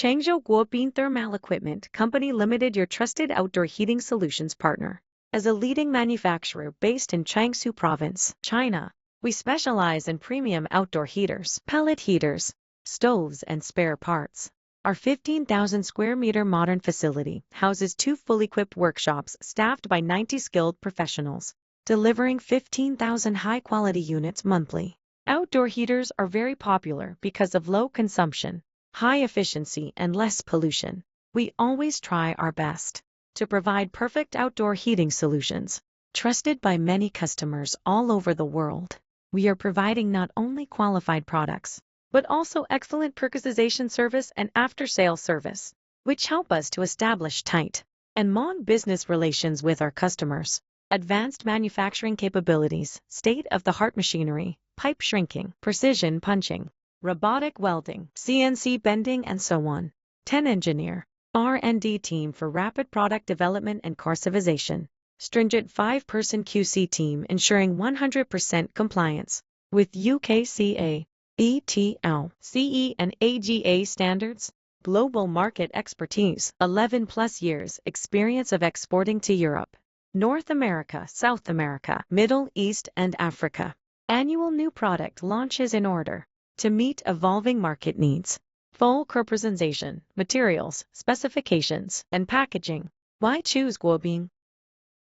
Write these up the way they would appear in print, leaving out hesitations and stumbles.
Changzhou Guobin Thermal Equipment Company Limited, your trusted outdoor heating solutions partner. As a leading manufacturer based in Jiangsu Province, China, we specialize in premium outdoor heaters, pellet heaters, stoves, and spare parts. Our 15,000 square meter modern facility houses 2 fully equipped workshops staffed by 90 skilled professionals, delivering 15,000 high-quality units monthly. Outdoor heaters are very popular because of low consumption, high efficiency, and less pollution. We always try our best to provide perfect outdoor heating solutions, trusted by many customers all over the world. We are providing not only qualified products, but also excellent percusization service and after-sales service, which help us to establish tight and long business relations with our customers. Advanced manufacturing capabilities, state-of-the-art machinery, pipe shrinking, precision punching, robotic welding, CNC bending, and so on. 10 engineer, R&D team for rapid product development and cursivization. Stringent 5-person QC team ensuring 100% compliance with UKCA, ETL, CE, and AGA standards. Global market expertise, 11 plus years experience of exporting to Europe, North America, South America, Middle East, and Africa. Annual new product launches in order to meet evolving market needs. Full customization, materials, specifications, and packaging. Why choose Guobin?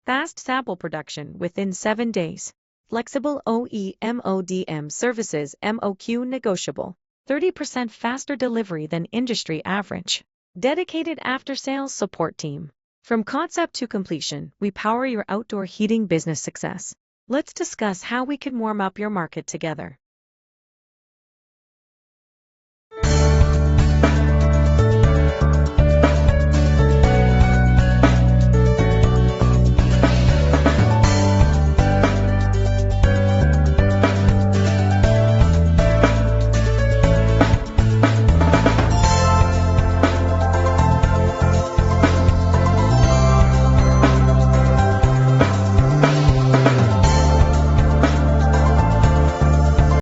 Fast sample production within 7 days. Flexible OEM ODM services, MOQ negotiable. 30% faster delivery than industry average. Dedicated after-sales support team. From concept to completion, we power your outdoor heating business success. Let's discuss how we can warm up your market together.